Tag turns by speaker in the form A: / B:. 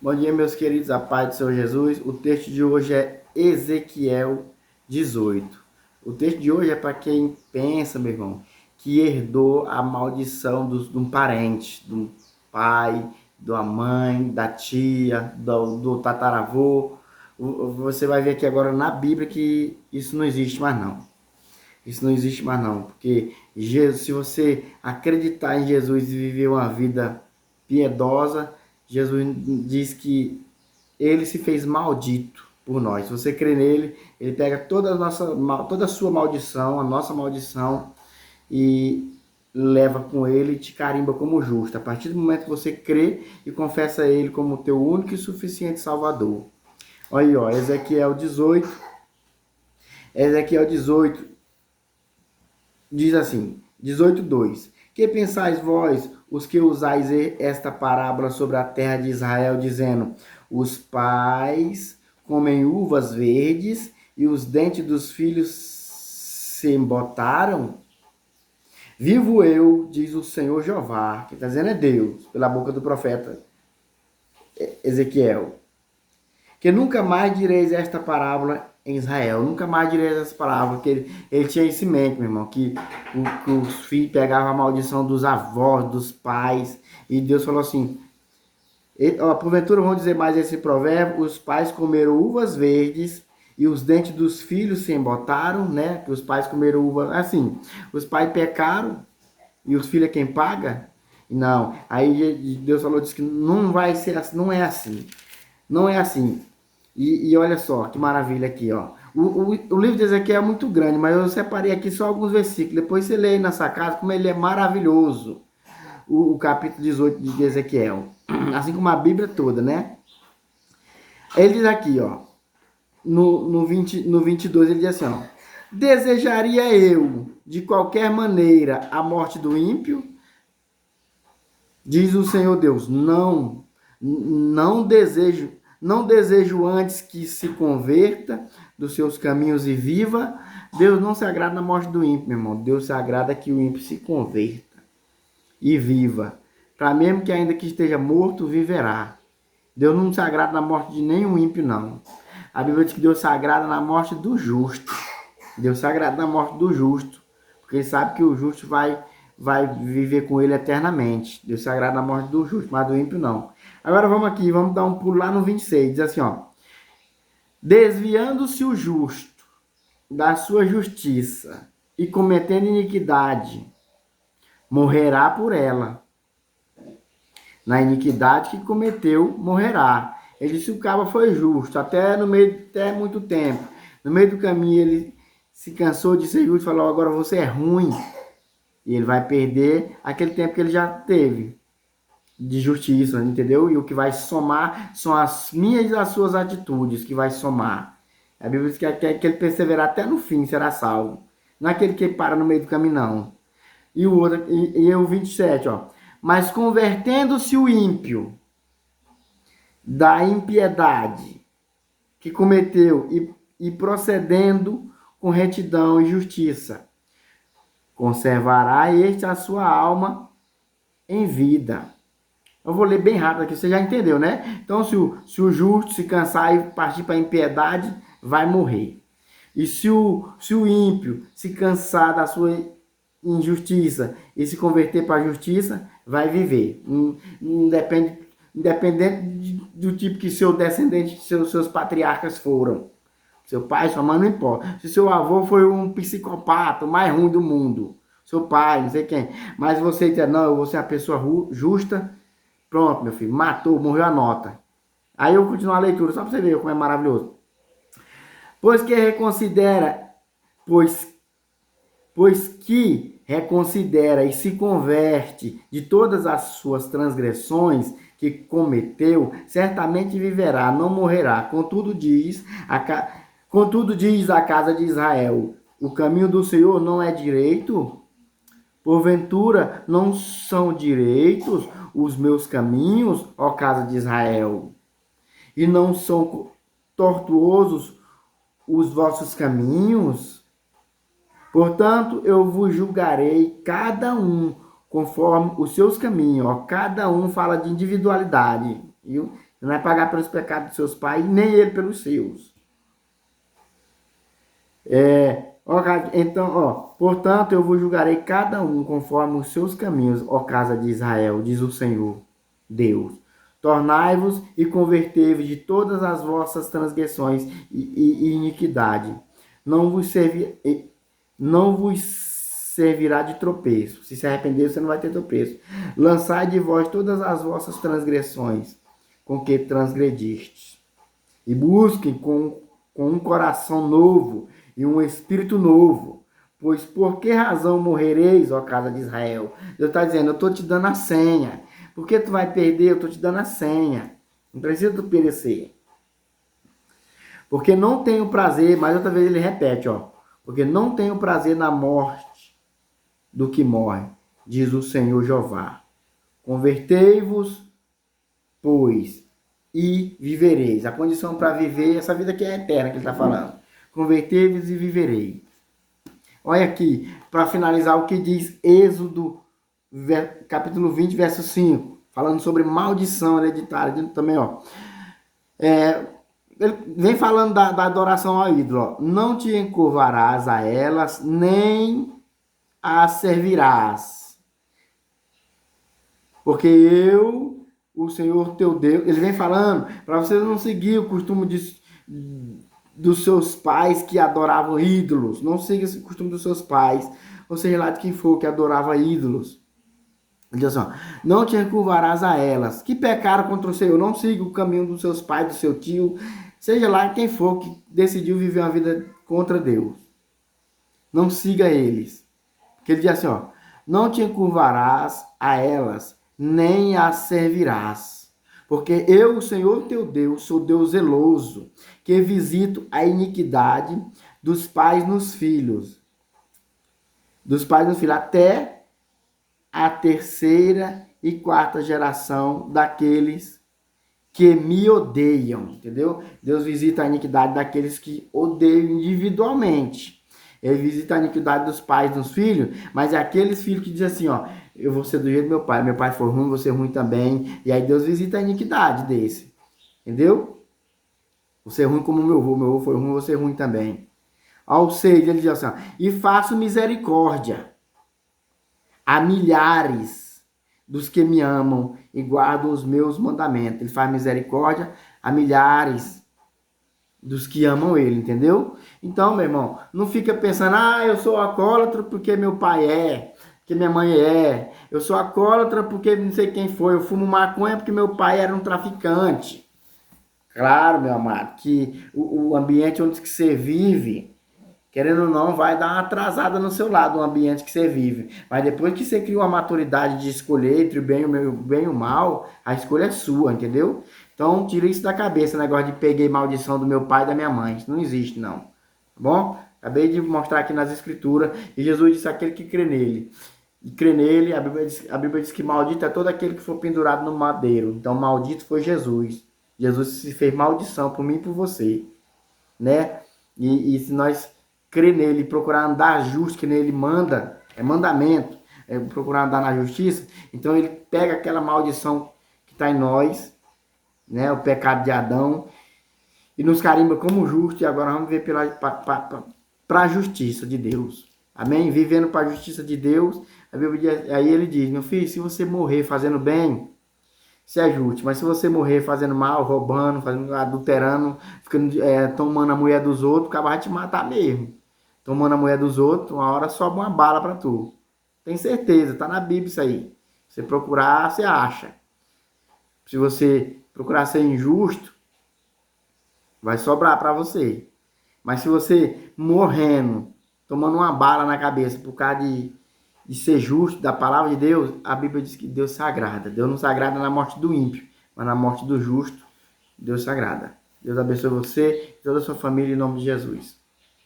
A: Bom dia, meus queridos, a paz do Senhor Jesus. O texto de hoje é Ezequiel 18. O texto de hoje é para quem pensa, meu irmão, que herdou a maldição de um parente, do pai, da mãe, da tia, do tataravô. Você vai ver aqui agora na Bíblia que isso não existe mais não. Isso não existe mais não, porque Jesus, se você acreditar em Jesus e viver uma vida piedosa, Jesus diz que ele se fez maldito por nós. Se você crê nele, ele pega toda a sua maldição, a nossa maldição, e leva com ele e te carimba como justo. A partir do momento que você crê e confessa ele como teu único e suficiente Salvador. Olha aí, ó, Ezequiel 18. Ezequiel 18 diz assim, 18:2. Que pensais vós, os que usais esta parábola sobre a terra de Israel, dizendo: os pais comem uvas verdes e os dentes dos filhos se embotaram? Vivo eu, diz o Senhor Jeová, que está dizendo é Deus, pela boca do profeta Ezequiel, que nunca mais direis esta parábola em Israel. Nunca mais direis essa parábola, que ele tinha isso em mente, meu irmão, que os filhos pegavam a maldição dos avós, dos pais, e Deus falou assim, porventura vão dizer mais esse provérbio: os pais comeram uvas verdes e os dentes dos filhos se embotaram, né? Que os pais comeram uvas, assim, os pais pecaram e os filhos é quem paga? Não, aí Deus falou, disse que não vai ser assim, não é assim. Não é assim. E olha só, que maravilha aqui, ó. O livro de Ezequiel é muito grande, mas eu separei aqui só alguns versículos. Depois você lê aí na sua casa como ele é maravilhoso. O capítulo 18 de Ezequiel. Assim como a Bíblia toda, né? Ele diz aqui, ó. No 22 ele diz assim, ó. Desejaria eu, de qualquer maneira, a morte do ímpio? Diz o Senhor Deus, não desejo antes que se converta dos seus caminhos e viva. Deus não se agrada na morte do ímpio, meu irmão. Deus se agrada que o ímpio se converta e viva. Para mesmo que ainda que esteja morto, viverá. Deus não se agrada na morte de nenhum ímpio, não. A Bíblia diz que Deus se agrada na morte do justo. Deus se agrada na morte do justo, porque ele sabe que o justo vai viver com ele eternamente. Deus se agrada na morte do justo, mas do ímpio não. Agora vamos aqui, vamos dar um pulo lá no 26. Diz assim, ó. Desviando-se o justo da sua justiça e cometendo iniquidade, morrerá por ela. Na iniquidade que cometeu, morrerá. Ele disse que o cabo foi justo, até muito tempo. No meio do caminho ele se cansou de ser justo e falou, agora você é ruim. E ele vai perder aquele tempo que ele já teve de justiça, entendeu? E o que vai somar são as minhas e as suas atitudes que vai somar. A Bíblia diz que aquele perseverar até no fim será salvo. Não é aquele que para no meio do caminho, não. E o outro, e o 27, ó. Mas convertendo-se o ímpio da impiedade que cometeu e procedendo com retidão e justiça, conservará este a sua alma em vida. Eu vou ler bem rápido aqui, você já entendeu, né? Então, se o justo se cansar e partir para a impiedade, vai morrer. E se o ímpio se cansar da sua injustiça e se converter para a justiça, vai viver. Independente do tipo que seu descendente, seus patriarcas foram. Seu pai, sua mãe, não importa. Se seu avô foi um psicopata, o mais ruim do mundo. Seu pai, não sei quem. Mas você diz, não, eu vou ser a pessoa justa. Pronto, meu filho, matou, morreu a nota. Aí eu continuo a leitura, só para você ver como é maravilhoso. Pois que reconsidera, pois que reconsidera e se converte de todas as suas transgressões que cometeu, certamente viverá, não morrerá. Contudo diz a casa de Israel, o caminho do Senhor não é direito? Porventura não são direitos os meus caminhos, ó casa de Israel? E não são tortuosos os vossos caminhos? Portanto, eu vos julgarei cada um conforme os seus caminhos. Ó, cada um fala de individualidade. Viu? Não vai pagar pelos pecados dos seus pais, nem ele pelos seus. Então, portanto, eu vos julgarei cada um conforme os seus caminhos, ó casa de Israel, diz o Senhor, Deus. Tornai-vos e convertei-vos de todas as vossas transgressões e iniquidade. Não vos, não vos servirá de tropeço. Se arrepender, você não vai ter tropeço. Lançai de vós todas as vossas transgressões com que transgredistes. E busquem com um coração novo e um espírito novo. Pois por que razão morrereis, ó casa de Israel? Deus está dizendo, eu estou te dando a senha. Por que tu vai perder? Eu estou te dando a senha. Não precisa tu perecer. Porque não tenho prazer, mais outra vez ele repete, porque não tenho prazer na morte do que morre, diz o Senhor Jeová. Convertei-vos, pois, e vivereis. A condição para viver, essa vida que é eterna que ele está falando. Convertei-vos e viverei. Olha aqui, para finalizar o que diz Êxodo, capítulo 20, verso 5, falando sobre maldição hereditária, também, ele vem falando da adoração ao ídolo, não te encurvarás a elas, nem as servirás, porque eu, o Senhor teu Deus, ele vem falando para você não seguir o costume dos seus pais que adoravam ídolos, não siga esse costume dos seus pais, ou seja lá de quem for que adorava ídolos. Ele diz assim, não te encurvarás a elas, que pecaram contra o Senhor, não siga o caminho dos seus pais, do seu tio, seja lá quem for que decidiu viver uma vida contra Deus. Não siga eles. Porque ele diz assim, não te encurvarás a elas, nem as servirás. Porque eu, o Senhor teu Deus, sou Deus zeloso, que visito a iniquidade dos pais nos filhos. Dos pais nos filhos, até a terceira e quarta geração daqueles que me odeiam, entendeu? Deus visita a iniquidade daqueles que odeiam individualmente. Ele visita a iniquidade dos pais nos filhos, mas é aqueles filhos que dizem assim, eu vou ser do jeito do meu pai for ruim, vou ser ruim também, e aí Deus visita a iniquidade desse, entendeu? Vou ser ruim como meu avô foi ruim, vou ser ruim também. Ou seja, ele diz assim, e faço misericórdia a milhares dos que me amam e guardam os meus mandamentos. Ele faz misericórdia a milhares dos que amam ele, entendeu? Então, meu irmão, não fica pensando, eu sou alcoólatra porque meu pai é, porque minha mãe é, eu sou alcoólatra porque não sei quem foi, eu fumo maconha porque meu pai era um traficante. Claro, meu amado, que o ambiente onde que você vive, querendo ou não, vai dar uma atrasada no seu lado, o ambiente que você vive. Mas depois que você cria uma maturidade de escolher entre o bem e o mal, a escolha é sua, entendeu? Então, tira isso da cabeça, o negócio de peguei maldição do meu pai e da minha mãe. Isso não existe, não. Tá bom? Acabei de mostrar aqui nas escrituras. E Jesus disse aquele que crê nele. E crê nele, a Bíblia diz que maldito é todo aquele que for pendurado no madeiro. Então, maldito foi Jesus. Jesus se fez maldição por mim e por você. Né? E se nós crer nele, procurar andar justo, que nele manda, é mandamento, procurar andar na justiça, então ele pega aquela maldição que está em nós, né, o pecado de Adão, e nos carimba como justo, e agora vamos ver para a justiça de Deus. Amém? Vivendo para a justiça de Deus, a Bíblia diz, aí ele diz, meu filho, se você morrer fazendo bem, se é justo, mas se você morrer fazendo mal, roubando, adulterando, tomando a mulher dos outros, o cara vai te matar mesmo. Tomando a mulher dos outros, uma hora sobe uma bala para tu. Tem certeza, tá na Bíblia isso aí. Se você procurar, você acha. Se você procurar ser injusto, vai sobrar para você. Mas se você morrendo, tomando uma bala na cabeça por causa de ser justo, da palavra de Deus, a Bíblia diz que Deus se agrada. Deus não se agrada na morte do ímpio, mas na morte do justo, Deus se agrada. Deus abençoe você e toda a sua família em nome de Jesus.